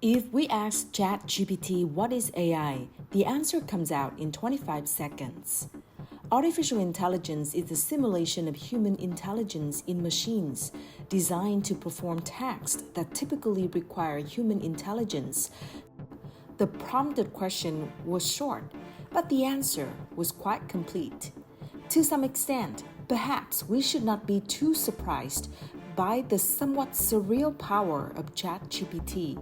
If we ask ChatGPT what is AI, the answer comes out in 25 seconds. Artificial intelligence is the simulation of human intelligence in machines designed to perform tasks that typically require human intelligence. The prompted question was short, but the answer was quite complete. To some extent, perhaps we should not be too surprised by the somewhat surreal power of ChatGPT.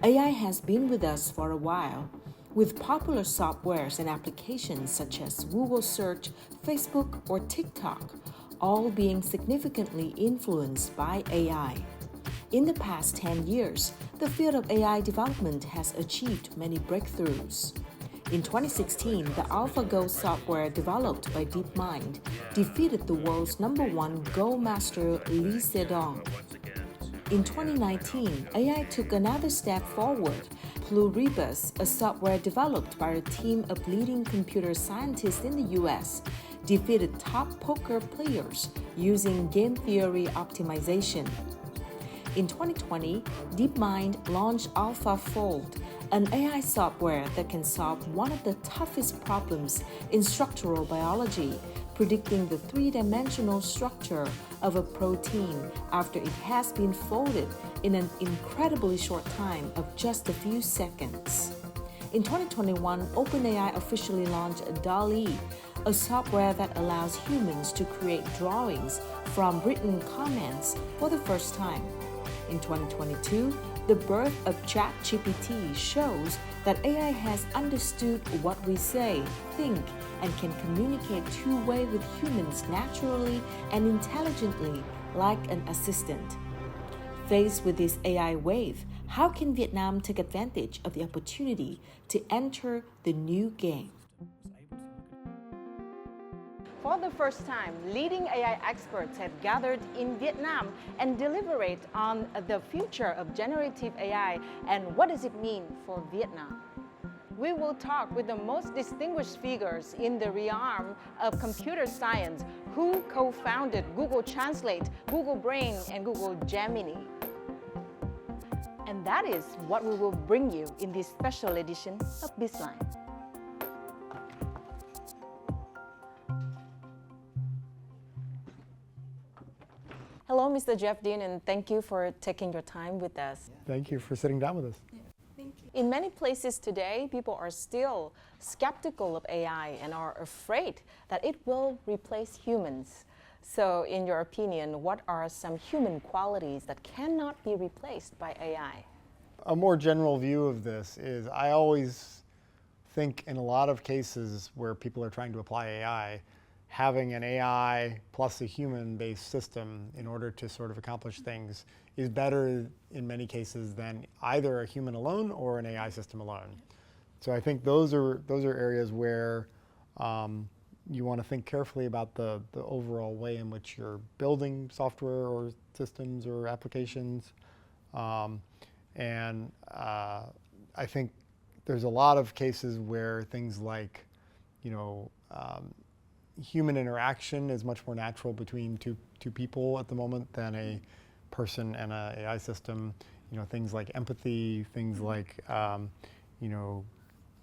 AI has been with us for a while, with popular softwares and applications such as Google Search, Facebook, or TikTok, all being significantly influenced by AI. In the past 10 years, the field of AI development has achieved many breakthroughs. In 2016, the AlphaGo software developed by DeepMind defeated the world's #1 Go master Lee Sedong. In 2019, AI took another step forward. Pluribus, a software developed by a team of leading computer scientists in the US, defeated top poker players using game theory optimization. In 2020, DeepMind launched AlphaFold, an AI software that can solve one of the toughest problems in structural biology, predicting the three-dimensional structure of a protein after it has been folded in an incredibly short time of just a few seconds. In 2021, OpenAI officially launched DALL-E, a software that allows humans to create drawings from written comments for the first time. In 2022, the birth of ChatGPT shows that AI has understood what we say, think, and can communicate two-way with humans naturally and intelligently, like an assistant. Faced with this AI wave, how can Vietnam take advantage of the opportunity to enter the new game? For the first time, leading AI experts have gathered in Vietnam and deliberate on the future of generative AI and what does it mean for Vietnam. We will talk with the most distinguished figures in the realm of computer science who co-founded Google Translate, Google Brain, and Google Gemini. And that is what we will bring you in this special edition of BizLine. Hello, Mr. Jeff Dean, and thank you for taking your time with us. Thank you for sitting down with us. Yeah, thank you. In many places today, people are still skeptical of AI and are afraid that it will replace humans. So, in your opinion, what are some human qualities that cannot be replaced by AI? A more general view of this is I always think in a lot of cases where people are trying to apply AI, having an AI plus a human-based system in order to sort of accomplish things is better in many cases than either a human alone or an AI system alone. So I think those are areas where you want to think carefully about the overall way in which you're building software or systems or applications. I think there's a lot of cases where things like, human interaction is much more natural between two people at the moment than a person and an AI system. Things like empathy, things like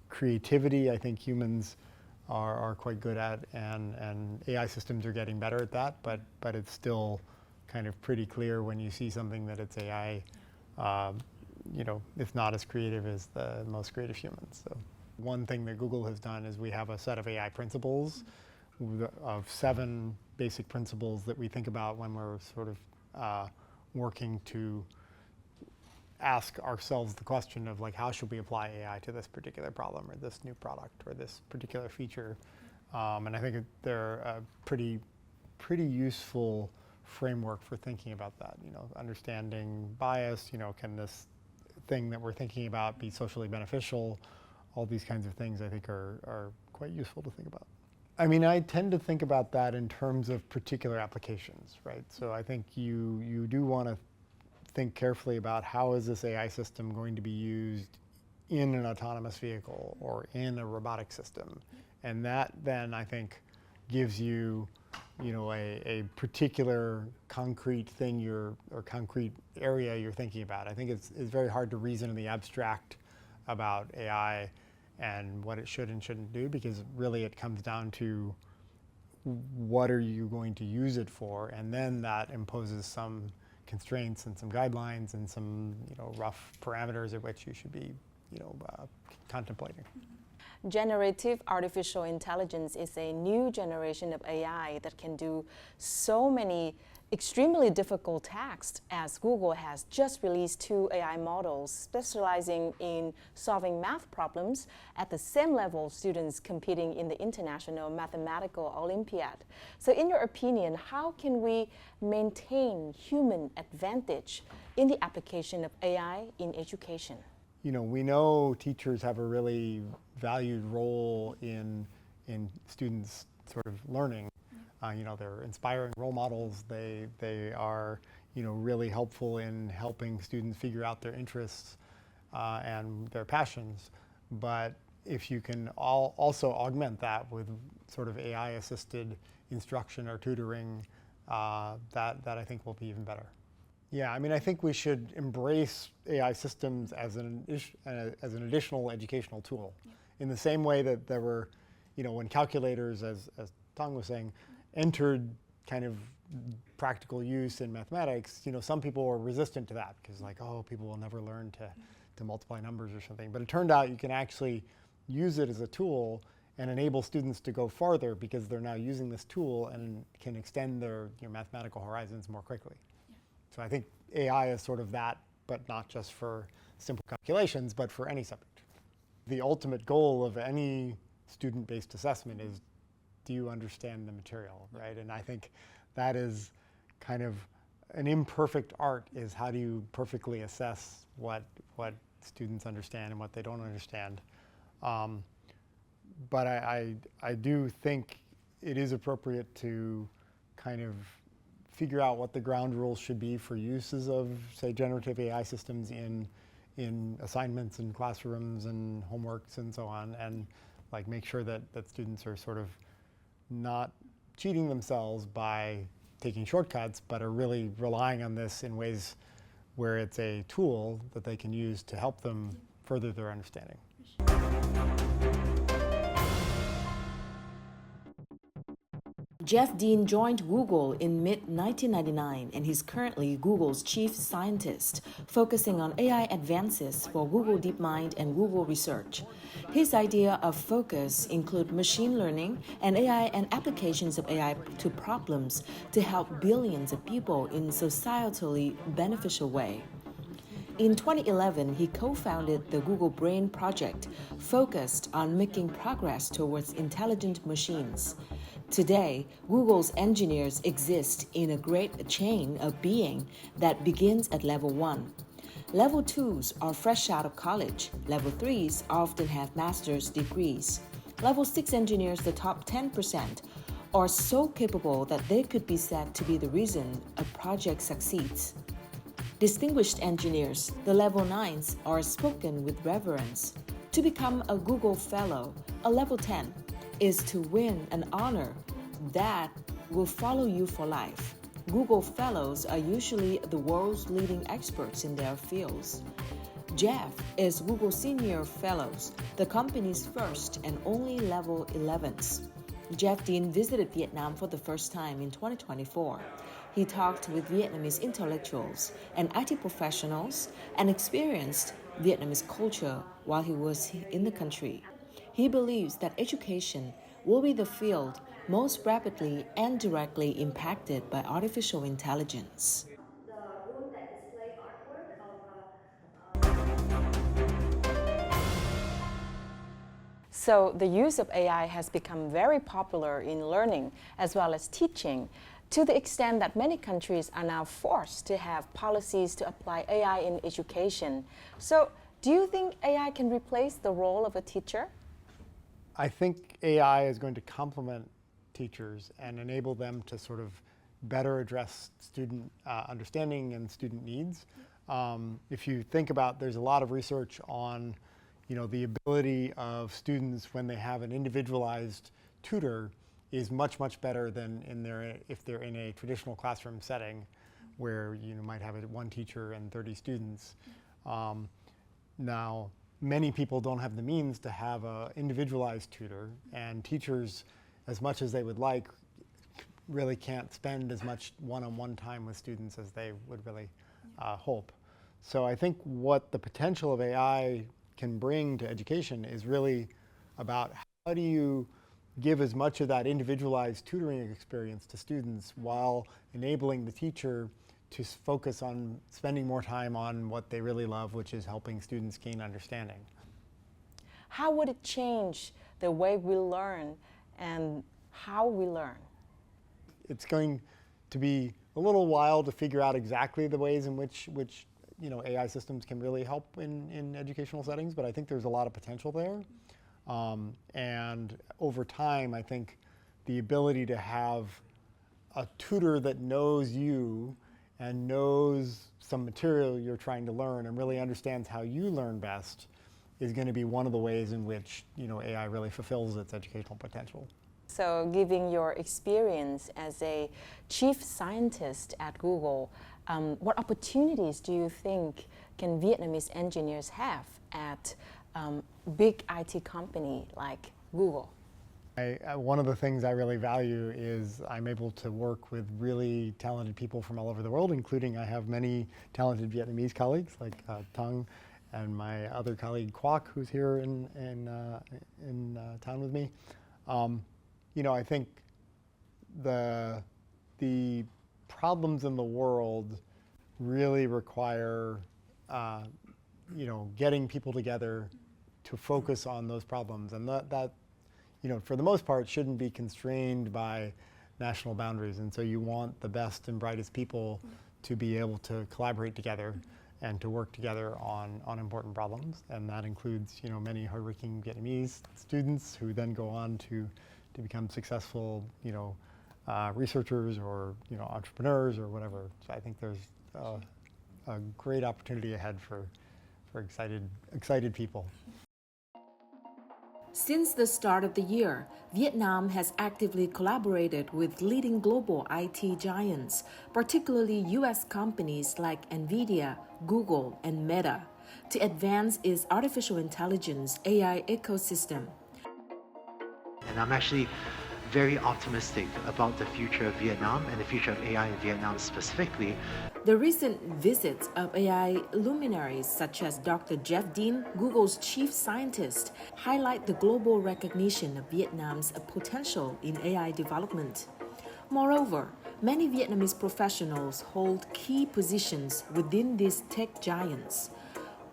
creativity. I think humans are quite good at, and AI systems are getting better at that. But it's still kind of pretty clear when you see something that it's AI. It's not as creative as the most creative humans. So one thing that Google has done is we have a set of AI principles of 7 basic principles that we think about when we're sort of working to ask ourselves the question of like, how should we apply AI to this particular problem or this new product or this particular feature? And I think they're a pretty useful framework for thinking about that. Understanding bias, can this thing that we're thinking about be socially beneficial? All these kinds of things I think are quite useful to think about. I mean, I tend to think about that in terms of particular applications, right? So I think you do want to think carefully about how is this AI system going to be used in an autonomous vehicle or in a robotic system. And that then, I think, gives you, a particular concrete thing or concrete area you're thinking about. I think it's very hard to reason in the abstract about AI and what it should and shouldn't do, because really it comes down to what are you going to use it for, and then that imposes some constraints and some guidelines and some rough parameters at which you should be contemplating. Generative artificial intelligence is a new generation of AI that can do so many extremely difficult tasks, as Google has just released 2 AI models specializing in solving math problems at the same level students competing in the International Mathematical Olympiad. So in your opinion, how can we maintain human advantage in the application of AI in education? We know teachers have a really valued role in students' sort of learning. They're inspiring role models. They are, really helpful in helping students figure out their interests and their passions. But if you can also augment that with sort of AI-assisted instruction or tutoring, that I think will be even better. Yeah, I think we should embrace AI systems as an additional educational tool. Yeah. In the same way that there were, when calculators, as Tong was saying, entered kind of practical use in mathematics, some people were resistant to that because people will never learn to multiply numbers or something. But it turned out you can actually use it as a tool and enable students to go farther because they're now using this tool and can extend their mathematical horizons more quickly. So I think AI is sort of that, but not just for simple calculations, but for any subject. The ultimate goal of any student-based assessment is, do you understand the material, right? And I think that is kind of an imperfect art, is how do you perfectly assess what students understand and what they don't understand. But I do think it is appropriate to kind of figure out what the ground rules should be for uses of, say, generative AI systems in assignments and classrooms and homeworks and so on, and make sure that students are sort of not cheating themselves by taking shortcuts, but are really relying on this in ways where it's a tool that they can use to help them further their understanding. Jeff Dean joined Google in mid-1999, and he's currently Google's chief scientist, focusing on AI advances for Google DeepMind and Google Research. His idea of focus include machine learning and AI and applications of AI to problems to help billions of people in societally beneficial way. In 2011, he co-founded the Google Brain project, focused on making progress towards intelligent machines. Today, Google's engineers exist in a great chain of being that begins at level 1. Level 2s are fresh out of college. Level 3s often have master's degrees. Level 6 engineers, the top 10%, are so capable that they could be said to be the reason a project succeeds. Distinguished engineers, the level 9s, are spoken with reverence. To become a Google Fellow, a level 10, is to win an honor that will follow you for life. Google Fellows are usually the world's leading experts in their fields. Jeff is Google Senior Fellows, the company's first and only level 11s. Jeff Dean visited Vietnam for the first time in 2024. He talked with Vietnamese intellectuals and IT professionals and experienced Vietnamese culture while he was in the country. He believes that education will be the field most rapidly and directly impacted by artificial intelligence. The role that display artwork of So the use of AI has become very popular in learning as well as teaching, to the extent that many countries are now forced to have policies to apply AI in education. So do you think AI can replace the role of a teacher? I think AI is going to complement teachers and enable them to sort of better address student understanding and student needs. If you think about, there's a lot of research on, the ability of students when they have an individualized tutor is much, much better than if they're in a traditional classroom setting where you might have one teacher and 30 students. Now, many people don't have the means to have an individualized tutor, and teachers, as much as they would like, really can't spend as much one-on-one time with students as they would really hope. So I think what the potential of AI can bring to education is really about how do you give as much of that individualized tutoring experience to students while enabling the teacher to focus on spending more time on what they really love, which is helping students gain understanding. How would it change the way we learn and how we learn? It's going to be a little while to figure out exactly the ways in which AI systems can really help in educational settings, but I think there's a lot of potential there. And over time, I think the ability to have a tutor that knows you and knows some material you're trying to learn and really understands how you learn best is going to be one of the ways in which AI really fulfills its educational potential. So, given your experience as a chief scientist at Google, what opportunities do you think can Vietnamese engineers have at big IT company like Google? One of the things I really value is I'm able to work with really talented people from all over the world, including I have many talented Vietnamese colleagues like Tung and my other colleague Quoc, who's here in town with me. I think the problems in the world really require getting people together to focus on those problems, and that for the most part shouldn't be constrained by national boundaries. And so you want the best and brightest people to be able to collaborate together and to work together on important problems, and that includes many hardworking Vietnamese students who then go on to become successful researchers or entrepreneurs or whatever. So I think there's a great opportunity ahead for excited people. Since the start of the year, Vietnam has actively collaborated with leading global IT giants, particularly US companies like NVIDIA, Google, and Meta, to advance its artificial intelligence AI ecosystem. And I'm actually very optimistic about the future of Vietnam and the future of AI in Vietnam specifically. The recent visits of AI luminaries such as Dr. Jeff Dean, Google's chief scientist, highlight the global recognition of Vietnam's potential in AI development. Moreover, many Vietnamese professionals hold key positions within these tech giants.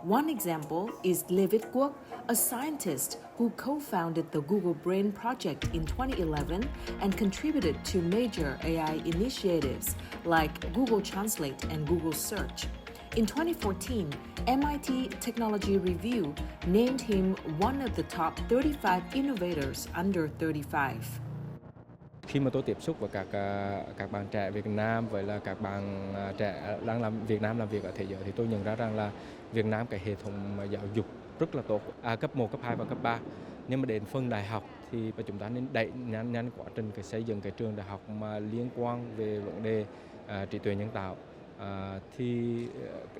One example is Lê Viết Quốc, a scientist who co-founded the Google Brain project in 2011 and contributed to major AI initiatives like Google Translate and Google Search. In 2014, MIT Technology Review named him one of the top 35 innovators under 35. Khi mà tôi tiếp xúc với các bạn trẻ Việt Nam, vậy là các bạn trẻ đang làm Việt Nam làm việc ở thế giới, thì tôi nhận ra rằng là Việt Nam cái hệ thống giáo dục rất là tốt, cấp 1, cấp 2 và cấp 3. Nhưng mà đến phần đại học thì chúng ta nên đẩy nhanh quá trình cái xây dựng cái trường đại học mà liên quan về vấn đề trí tuệ nhân tạo. Thì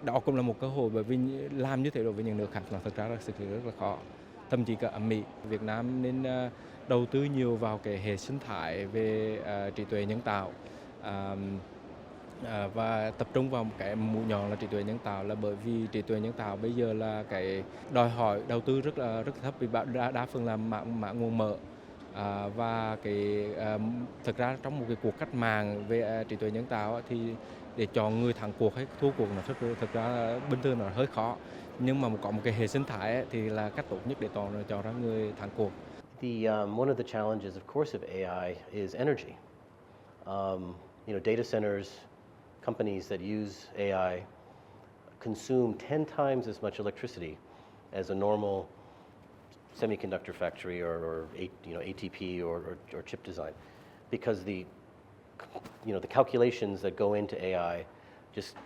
đó cũng là một cơ hội, bởi vì làm như thế đối với những nước khác nó thực ra là sự rất là khó. Thậm chí cả ở Mỹ, Việt Nam nên đầu tư nhiều vào cái hệ sinh thái về trí tuệ nhân tạo và tập trung vào một cái mũi nhọn là trí tuệ nhân tạo, là bởi vì trí tuệ nhân tạo bây giờ là cái đòi hỏi đầu tư rất là thấp, vì đa phần là mạng nguồn mở, và thực ra trong một cái cuộc cách mạng về trí tuệ nhân tạo thì để chọn người thắng cuộc hay thua cuộc nó thực ra bình thường nó hơi khó, nhưng mà có một cái hệ sinh thái thì là cách tốt nhất để chọn ra người thắng cuộc. One of the challenges, of course, of AI is energy. Data centers, companies that use AI consume 10 times as much electricity as a normal semiconductor factory or ATP or chip design, because the calculations that go into AI just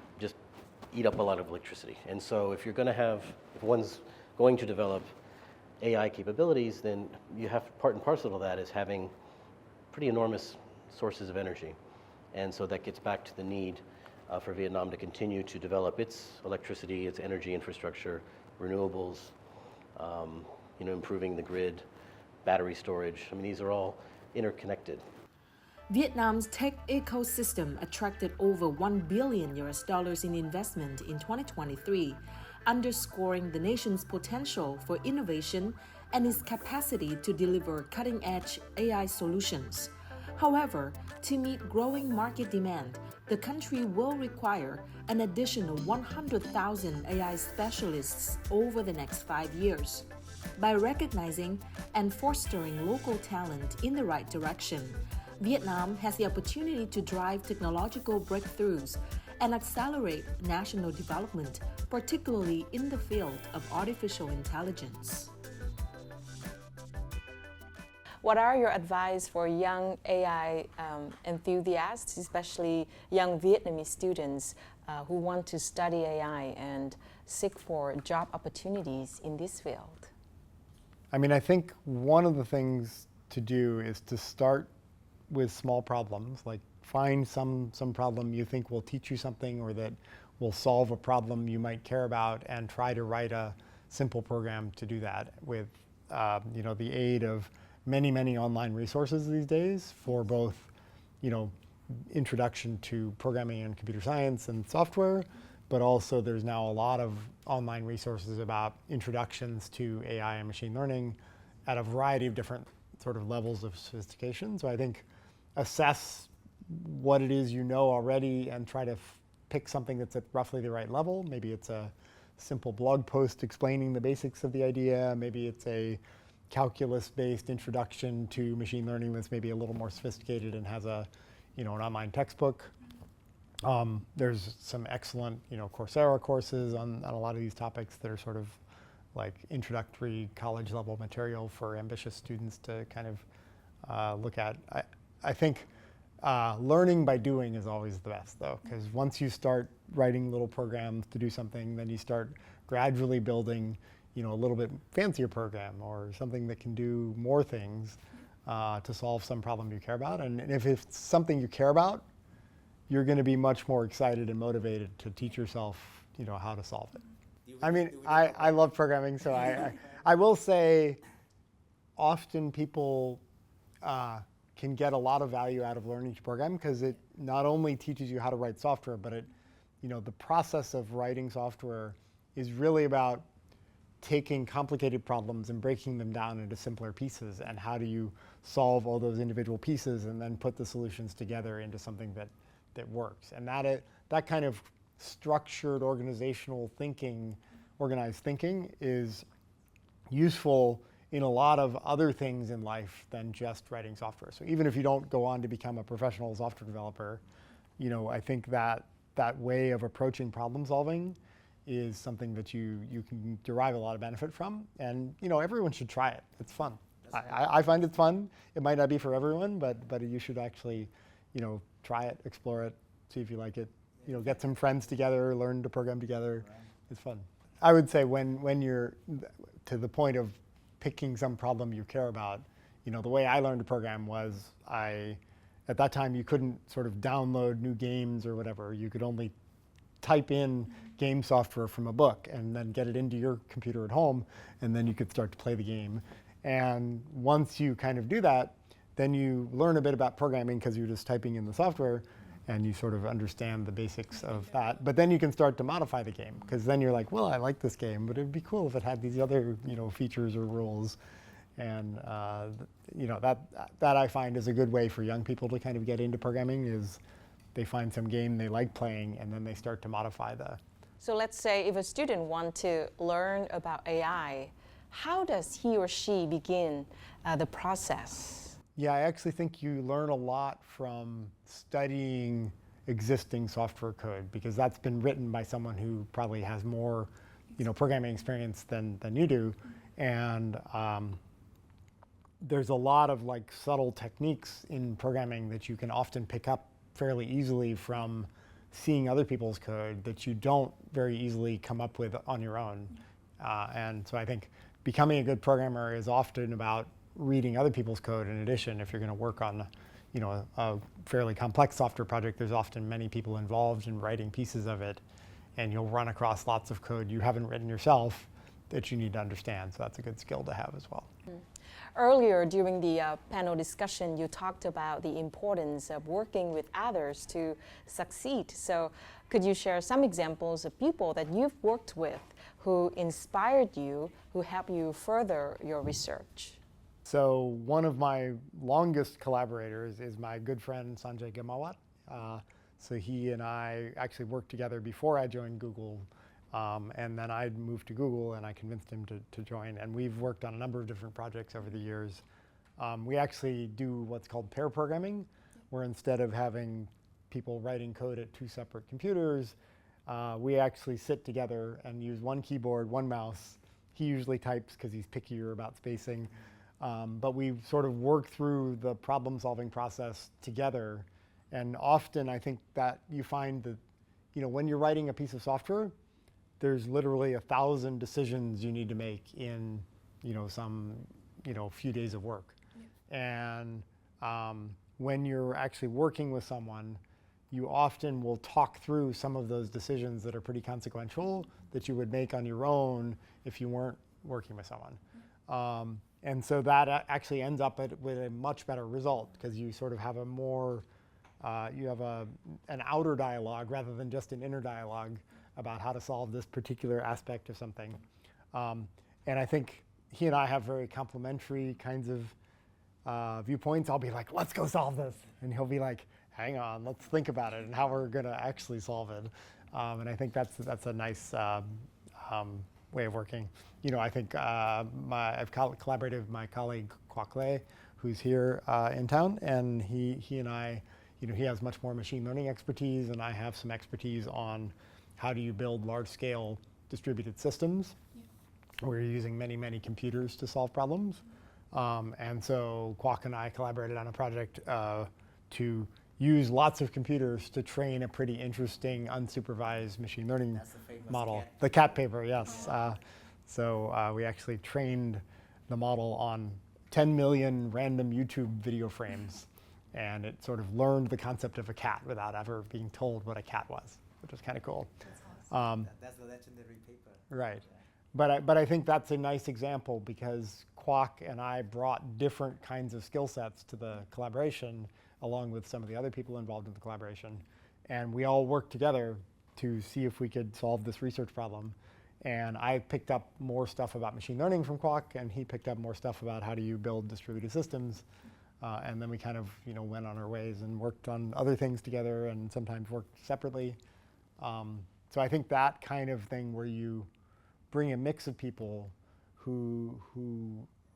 eat up a lot of electricity. And so if one's going to develop AI capabilities, then you have part and parcel of that is having pretty enormous sources of energy. And so that gets back to the need for Vietnam to continue to develop its electricity, its energy infrastructure, renewables, improving the grid, battery storage. I mean, these are all interconnected. Vietnam's tech ecosystem attracted over $1 billion in investment in 2023, underscoring the nation's potential for innovation and its capacity to deliver cutting-edge AI solutions. However, to meet growing market demand, the country will require an additional 100,000 AI specialists over the next 5 years. By recognizing and fostering local talent in the right direction, Vietnam has the opportunity to drive technological breakthroughs and accelerate national development, particularly in the field of artificial intelligence. What are your advice for young AI enthusiasts, especially young Vietnamese students who want to study AI and seek for job opportunities in this field? I mean, I think one of the things to do is to start with small problems, like find some problem you think will teach you something or that will solve a problem you might care about, and try to write a simple program to do that with the aid of many online resources these days for both introduction to programming and computer science and software, but also there's now a lot of online resources about introductions to AI and machine learning at a variety of different sort of levels of sophistication. So I think assess what it is you know already and try to pick something that's at roughly the right level. Maybe it's a simple blog post explaining the basics of the idea. Maybe it's a calculus-based introduction to machine learning that's maybe a little more sophisticated and has an online textbook. There's some excellent Coursera courses on a lot of these topics that are sort of like introductory college level material for ambitious students to kind of look at. I think learning by doing is always the best, though, because once you start writing little programs to do something, then you start gradually building a little bit fancier program or something that can do more things to solve some problem you care about. And if it's something you care about, you're going to be much more excited and motivated to teach yourself how to solve it. I mean, I love programming, so I will say often people can get a lot of value out of learning to program because it not only teaches you how to write software, but the process of writing software is really about taking complicated problems and breaking them down into simpler pieces, and how do you solve all those individual pieces and then put the solutions together into something that works. And that kind of structured organizational thinking, organized thinking, is useful in a lot of other things in life than just writing software. So even if you don't go on to become a professional software developer, I think that way of approaching problem solving is something that you can derive a lot of benefit from. And everyone should try it. It's fun. I find it fun. It might not be for everyone, but you should actually try it, explore it, see if you like it. Get some friends together, learn to program together. It's fun. I would say when you're to the point of picking some problem you care about, the way I learned to program was at that time you couldn't sort of download new games or whatever. You could only type in game software from a book and then get it into your computer at home, and then you could start to play the game. And once you kind of do that, then you learn a bit about programming because you're just typing in the software and you sort of understand the basics of that. But then you can start to modify the game, because then you're like, well, I like this game, but it'd be cool if it had these other features or rules. And that I find is a good way for young people to kind of get into programming, is they find some game they like playing and then they start to modify the. So let's say if a student wants to learn about AI, how does he or she begin the process? Yeah, I actually think you learn a lot from studying existing software code, because that's been written by someone who probably has more programming experience than you do. And there's a lot of subtle techniques in programming that you can often pick up fairly easily from seeing other people's code that you don't very easily come up with on your own. And so I think becoming a good programmer is often about reading other people's code. In addition, if you're going to work on a fairly complex software project, there's often many people involved in writing pieces of it, and you'll run across lots of code you haven't written yourself that you need to understand. So that's a good skill to have as well. Earlier during the panel discussion, you talked about the importance of working with others to succeed. So could you share some examples of people that you've worked with who inspired you, who helped you further your research? So one of my longest collaborators is my good friend Sanjay Gamawat. So he and I actually worked together before I joined Google. And then I moved to Google and I convinced him to join. And we've worked on a number of different projects over the years. We actually do what's called pair programming, where instead of having people writing code at two separate computers, we actually sit together and use one keyboard, one mouse. He usually types because he's pickier about spacing. But we sort of work through the problem-solving process together. And often I think that you find that when you're writing a piece of software, there's literally 1,000 decisions you need to make in some few days of work. Yeah. And when you're actually working with someone, you often will talk through some of those decisions that are pretty consequential that you would make on your own if you weren't working with someone. And so that actually ends up with a much better result, because you sort of have a more, you have an outer dialogue rather than just an inner dialogue about how to solve this particular aspect of something. And I think he and I have very complementary kinds of viewpoints. I'll be like, let's go solve this. And he'll be like, hang on, let's think about it and how we're going to actually solve it. And I think that's a nice way of working. I think I've collaborated with my colleague Kwok Lei, who's here in town, and he and I, he has much more machine learning expertise, and I have some expertise on how do you build large-scale distributed systems where you're using many, many computers to solve problems. And so Kwok and I collaborated on a project to use lots of computers to train a pretty interesting unsupervised machine learning model. The cat paper, yes. So we actually trained the model on 10 million random YouTube video frames, and it sort of learned the concept of a cat without ever being told what a cat was, which was kind of cool. That's awesome. That's the legendary paper. Right. But I think that's a nice example, because Kwok and I brought different kinds of skill sets to the collaboration, along with some of the other people involved in the collaboration. And we all worked together to see if we could solve this research problem. And I picked up more stuff about machine learning from Kwok, and he picked up more stuff about how do you build distributed systems. And then we kind of went on our ways and worked on other things together, and sometimes worked separately. So I think that kind of thing where you bring a mix of people who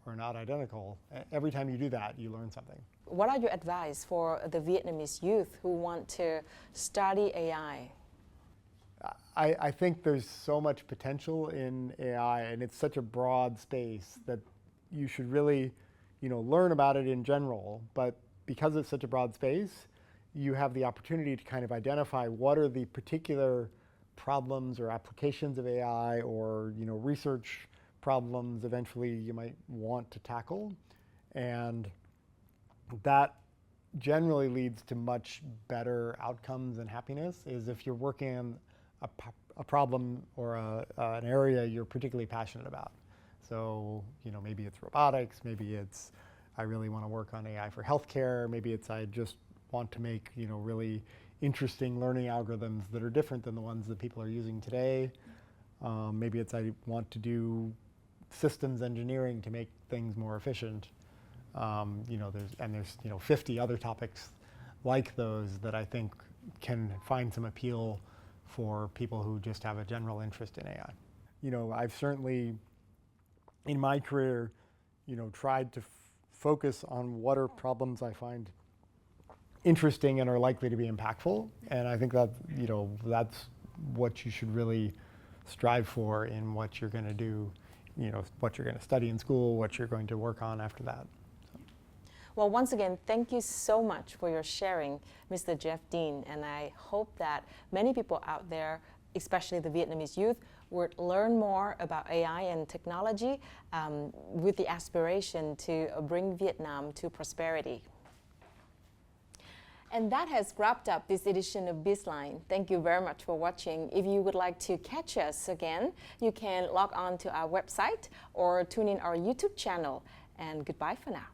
are not identical, every time you do that, you learn something. What are your advice for the Vietnamese youth who want to study AI? I think there's so much potential in AI, and it's such a broad space that you should really learn about it in general. But because it's such a broad space, you have the opportunity to kind of identify what are the particular problems or applications of AI, or research problems eventually you might want to tackle. And that generally leads to much better outcomes and happiness, is if you're working on a problem or an area you're particularly passionate about. So maybe it's robotics, maybe it's I really want to work on AI for healthcare, maybe it's I just want to make really interesting learning algorithms that are different than the ones that people are using today. Maybe it's I want to do systems engineering to make things more efficient. There's 50 other topics like those that I think can find some appeal for people who just have a general interest in AI. I've certainly, in my career, tried to focus on what are problems I find interesting and are likely to be impactful. And I think that, that's what you should really strive for in what you're going to do, what you're going to study in school, what you're going to work on after that. Well, once again, thank you so much for your sharing, Mr. Jeff Dean. And I hope that many people out there, especially the Vietnamese youth, would learn more about AI and technology with the aspiration to bring Vietnam to prosperity. And that has wrapped up this edition of BizLine. Thank you very much for watching. If you would like to catch us again, you can log on to our website or tune in our YouTube channel. And goodbye for now.